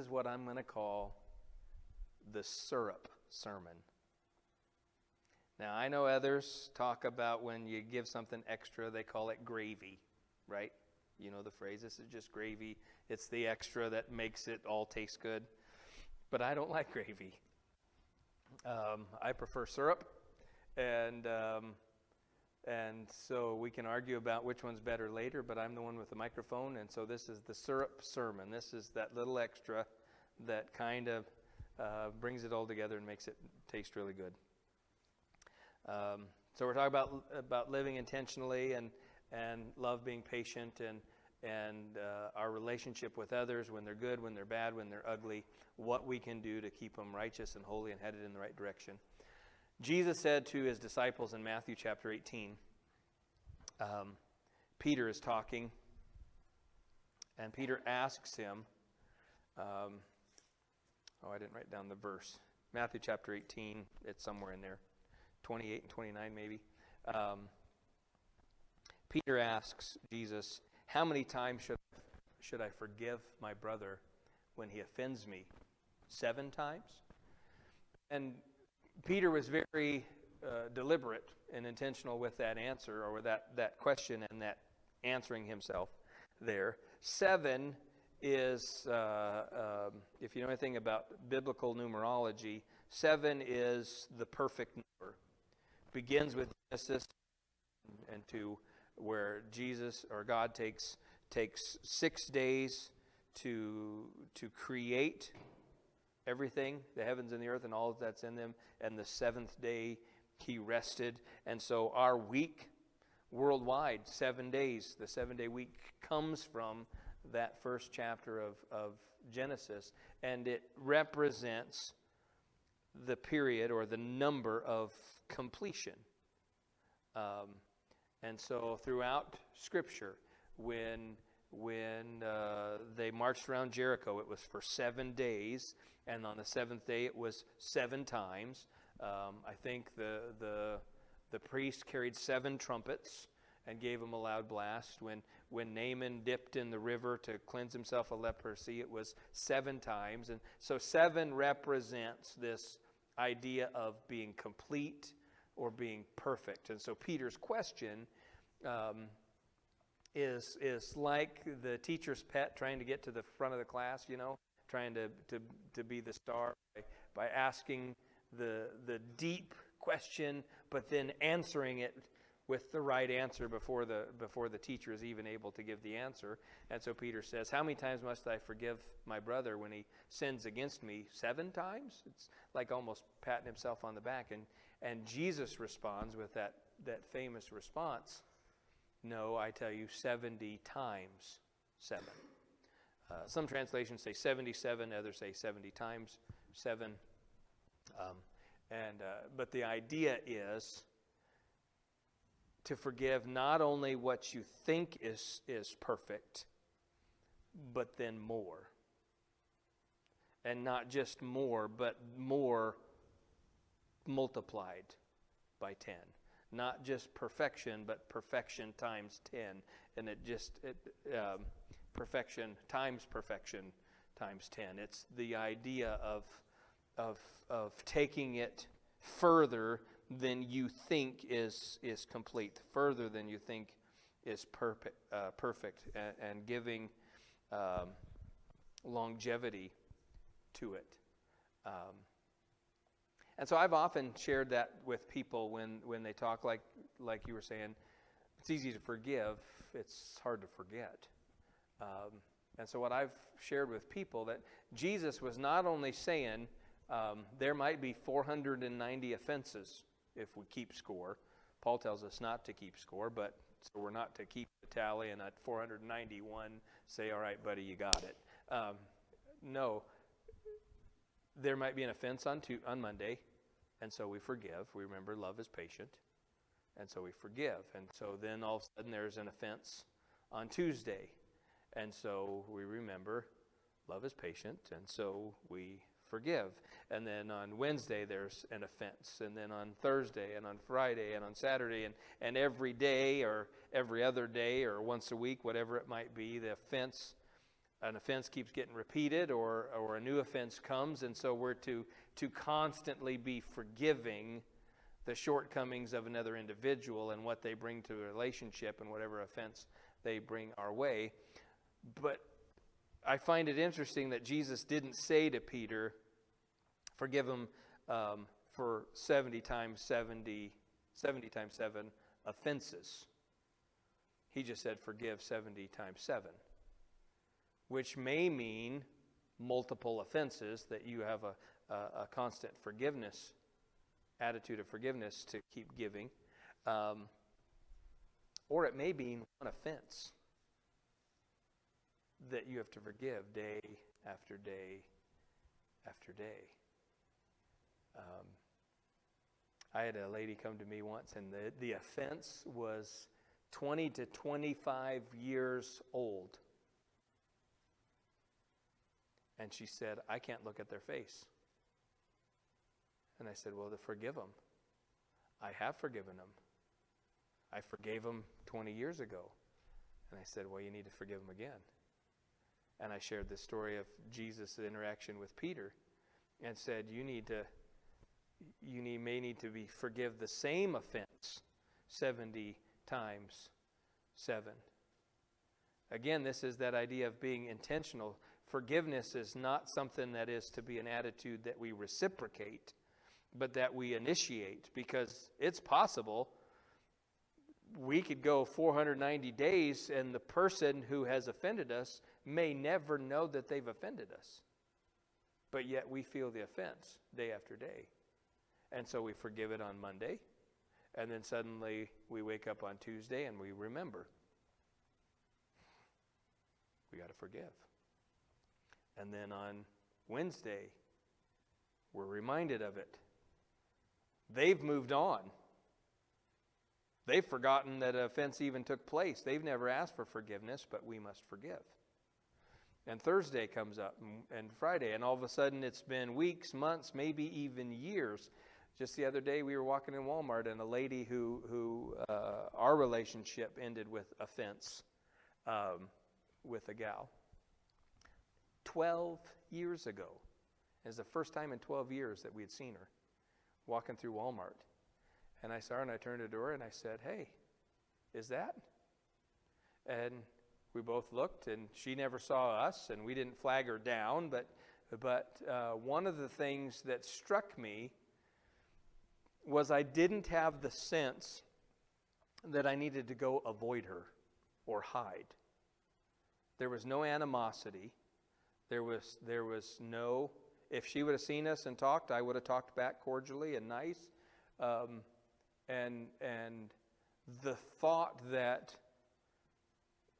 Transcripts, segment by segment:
is what I'm going to call the syrup sermon. Now, I know others talk about when you give something extra, they call it gravy, right? You know the phrase, this is just gravy. It's the extra that makes it all taste good. But I don't like gravy. I prefer syrup, and so we can argue about which one's better later, but I'm the one with the microphone, and so this is the syrup sermon. This is that little extra that kind of brings it all together and makes it taste really good. So we're talking about living intentionally and love, being patient, and our relationship with others when they're good, when they're bad, when they're ugly, what we can do to keep them righteous and holy and headed in the right direction. Jesus said to his disciples in Matthew chapter 18, Peter is talking, and Peter asks him, I didn't write down the verse. Matthew chapter 18, it's somewhere in there, 28 and 29 maybe. Peter asks Jesus, how many times should I forgive my brother when he offends me? 7 times? And Peter was very deliberate and intentional with that answer, or with that question and that answering himself there. 7 is, if you know anything about biblical numerology, 7 is the perfect number. Begins with Genesis and to where Jesus or God takes 6 days to create everything, the heavens and the earth and all that's in them, and the 7th day he rested. And so our week worldwide, 7 days, the 7-day week comes from that first chapter of Genesis, and it represents the period or the number of completion. And so throughout Scripture, when they marched around Jericho, it was for 7 days, and on the 7th day it was 7 times. I think the priest carried 7 trumpets and gave him a loud blast. When Naaman dipped in the river to cleanse himself of leprosy, it was 7 times. And so 7 represents this idea of being complete or being perfect. And so Peter's question is like the teacher's pet trying to get to the front of the class, trying to be the star by asking the deep question, but then answering it with the right answer before the teacher is even able to give the answer. And so Peter says, how many times must I forgive my brother when he sins against me? 7 times? It's like almost patting himself on the back. And Jesus responds with that famous response, no, I tell you, 70 times 7. Some translations say 77, others say 70 times 7. But the idea is to forgive not only what you think is perfect, but then more. And not just more, but more multiplied by 10. Not just perfection, but perfection times 10. And perfection times 10. It's the idea of taking it further than you think is complete, further than you think is perfect, and giving longevity to it. And so I've often shared that with people when they talk, like you were saying, it's easy to forgive, it's hard to forget. And so what I've shared with people, that Jesus was not only saying there might be 490 offenses if we keep score. Paul tells us not to keep score, but so we're not to keep the tally and at 491 say, all right, buddy, you got it. No. There might be an offense on Monday, and so we forgive. We remember love is patient, and so we forgive. And so then all of a sudden there's an offense on Tuesday, and so we remember love is patient, and so we forgive. And then on Wednesday there's an offense, and then on Thursday and on Friday and on Saturday and every day or every other day or once a week, whatever it might be, the offense an offense keeps getting repeated, or a new offense comes, and so we're to constantly be forgiving the shortcomings of another individual and what they bring to a relationship and whatever offense they bring our way. But I find it interesting that Jesus didn't say to Peter, forgive him for 70 times 7 offenses. He just said forgive 70 times 7, which may mean multiple offenses, that you have a constant forgiveness, attitude of forgiveness to keep giving. Or it may mean one offense that you have to forgive day after day after day. I had a lady come to me once, and the offense was 20 to 25 years old. And she said, I can't look at their face. And I said, well, to forgive them. I have forgiven them. I forgave them 20 years ago. And I said, well, you need to forgive them again. And I shared the story of Jesus' interaction with Peter and said, you may need to forgive the same offense 70 times 7. Again, this is that idea of being intentional. Forgiveness is not something that is to be an attitude that we reciprocate, but that we initiate, because it's possible we could go 490 days and the person who has offended us may never know that they've offended us. But yet we feel the offense day after day. And so we forgive it on Monday, and then suddenly we wake up on Tuesday and we remember. We got to forgive. And then on Wednesday, we're reminded of it. They've moved on. They've forgotten that an offense even took place. They've never asked for forgiveness, but we must forgive. And Thursday comes up, and Friday, and all of a sudden it's been weeks, months, maybe even years. Just the other day we were walking in Walmart, and a lady who our relationship ended with offense with a gal. 12 years ago. It was the first time in 12 years that we had seen her walking through Walmart. And I saw her, and I turned to the door and I said, hey, is that? And we both looked, and she never saw us, and we didn't flag her down. But one of the things that struck me was I didn't have the sense that I needed to go avoid her or hide. There was no animosity. There was no, if she would have seen us and talked, I would have talked back cordially and nice. And the thought that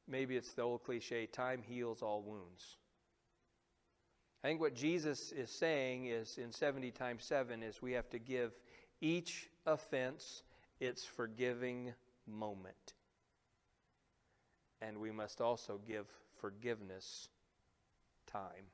maybe it's the old cliche, time heals all wounds. I think what Jesus is saying is in 70 times 7 is we have to give each offense its forgiving moment. And we must also give forgiveness time.